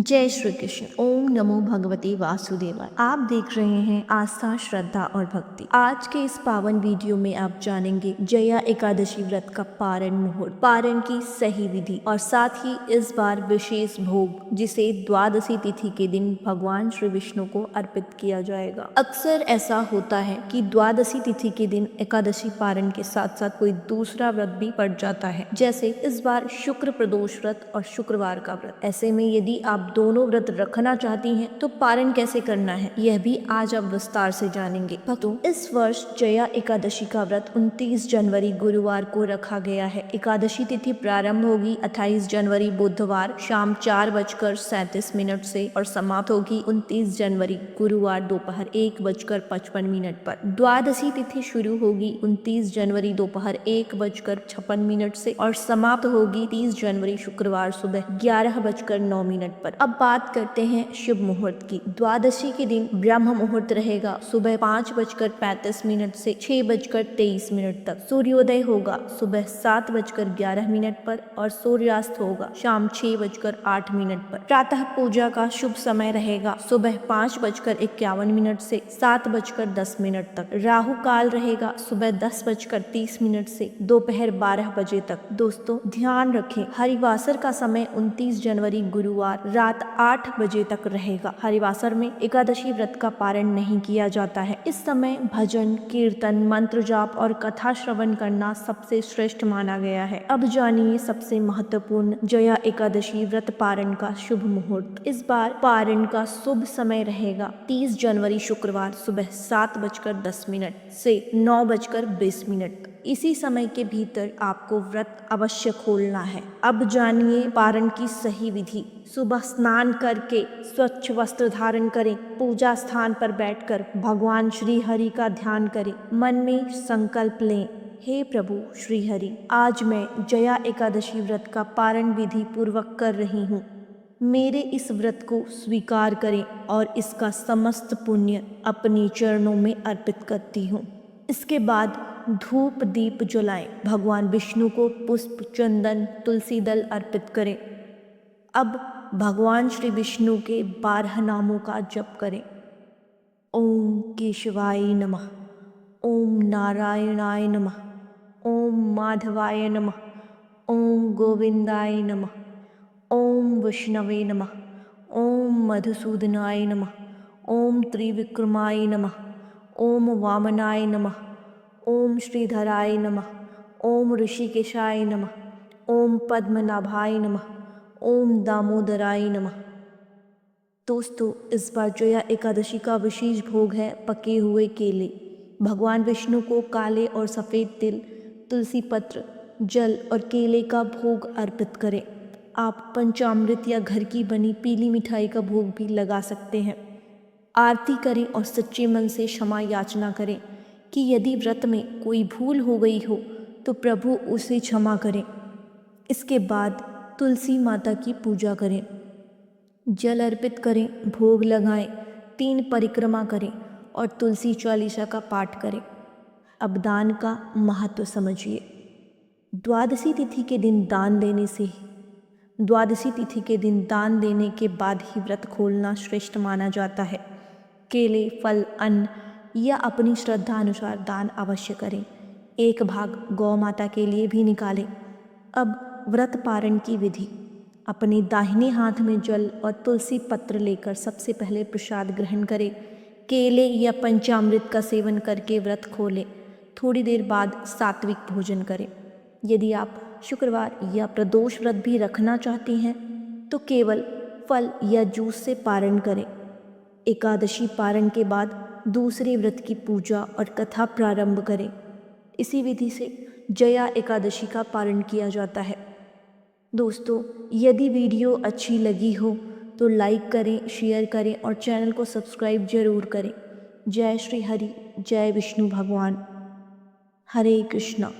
जय श्री कृष्ण। ओम नमो भगवते वासुदेवाय। आप देख रहे हैं आस्था, श्रद्धा और भक्ति। आज के इस पावन वीडियो में आप जानेंगे जया एकादशी व्रत का पारण मुहूर्त, पारण की सही विधि और साथ ही इस बार विशेष भोग जिसे द्वादशी तिथि के दिन भगवान श्री विष्णु को अर्पित किया जाएगा। अक्सर ऐसा होता है कि द्वादशी तिथि के दिन एकादशी पारण के साथ साथ कोई दूसरा व्रत भी पड़ जाता है, जैसे इस बार शुक्र प्रदोष व्रत और शुक्रवार का व्रत। ऐसे में यदि आप दोनों व्रत रखना चाहती हैं तो पारण कैसे करना है यह भी आज आप विस्तार से जानेंगे। भक्तों, इस वर्ष जया एकादशी का व्रत 29 जनवरी गुरुवार को रखा गया है। एकादशी तिथि प्रारंभ होगी 28 जनवरी बुधवार शाम 4:37 से और समाप्त होगी 29 जनवरी गुरुवार दोपहर 1:55 पर। द्वादशी तिथि शुरू होगी 29 जनवरी दोपहर 1:56 से और समाप्त होगी 30 जनवरी शुक्रवार सुबह 11:09 पर। अब बात करते हैं शुभ मुहूर्त की। द्वादशी के दिन ब्रह्म मुहूर्त रहेगा सुबह 5:35 से 6:23 तक। सूर्योदय होगा सुबह 7:11 पर और सूर्यास्त होगा शाम 6:08 पर। प्रातः पूजा का शुभ समय रहेगा सुबह 5:51 से 7:10 तक। राहु काल रहेगा सुबह 10:30 से दोपहर 12 बजे तक। दोस्तों, ध्यान रखें, हरिवासर का समय 29 जनवरी गुरुवार रात 8 बजे तक रहेगा। हरिवासर में एकादशी व्रत का पारण नहीं किया जाता है। इस समय भजन, कीर्तन, मंत्र जाप और कथा श्रवण करना सबसे श्रेष्ठ माना गया है। अब जानिए सबसे महत्वपूर्ण जया एकादशी व्रत पारण का शुभ मुहूर्त। इस बार पारण का शुभ समय रहेगा 30 जनवरी शुक्रवार सुबह 7:10 से 9:20। इसी समय के भीतर आपको व्रत अवश्य खोलना है। अब जानिए पारण की सही विधि। सुबह स्नान करके स्वच्छ वस्त्र धारण करें। पूजा स्थान पर बैठकर भगवान श्री हरि का ध्यान करें। मन में संकल्प लें, हे प्रभु श्री हरि, आज मैं जया एकादशी व्रत का पारण विधि पूर्वक कर रही हूँ। मेरे इस व्रत को स्वीकार करें और इसका समस्त पुण्य अपने चरणों में अर्पित करती हूँ। इसके बाद धूप दीप जलाएं। भगवान विष्णु को पुष्प, चंदन, तुलसी दल अर्पित करें। अब भगवान श्री विष्णु के 12 नामों का जप करें। ओम केशवाय नमः, ओम नारायणाय नमः, ओम माधवाय नमः, ओम गोविंदाय नमः, ओम विष्णवे नमः, ओम मधुसूदनाय नमः, ओम त्रिविक्रमाय नमः, ओम वामनाय नमः, ओम श्रीधराय नमः, ओम ऋषिकेशाय नमः, ओम पद्मनाभाय नमः, ओम दामोदराय नमः। दोस्तों, इस बार जया एकादशी का विशेष भोग है पके हुए केले। भगवान विष्णु को काले और सफ़ेद तिल, तुलसी पत्र, जल और केले का भोग अर्पित करें। आप पंचामृत या घर की बनी पीली मिठाई का भोग भी लगा सकते हैं। आरती करें और सच्चे मन से क्षमा याचना करें कि यदि व्रत में कोई भूल हो गई हो तो प्रभु उसे क्षमा करें। इसके बाद तुलसी माता की पूजा करें, जल अर्पित करें, भोग लगाएं, 3 परिक्रमा करें और तुलसी चालीसा का पाठ करें। अब दान का महत्व समझिए। द्वादशी तिथि के दिन दान देने के बाद ही व्रत खोलना श्रेष्ठ माना जाता है। केले, फल, अन्न या अपनी श्रद्धा अनुसार दान अवश्य करें। एक भाग गौ माता के लिए भी निकालें। अब व्रत पारण की विधि। अपने दाहिने हाथ में जल और तुलसी पत्र लेकर सबसे पहले प्रसाद ग्रहण करें। केले या पंचामृत का सेवन करके व्रत खोलें। थोड़ी देर बाद सात्विक भोजन करें। यदि आप शुक्रवार या प्रदोष व्रत भी रखना चाहती हैं तो केवल फल या जूस से पारण करें। एकादशी पारण के बाद दूसरे व्रत की पूजा और कथा प्रारंभ करें। इसी विधि से जया एकादशी का पारण किया जाता है। दोस्तों, यदि वीडियो अच्छी लगी हो तो लाइक करें, शेयर करें और चैनल को सब्सक्राइब जरूर करें। जय श्री हरि, जय विष्णु भगवान। हरे कृष्णा।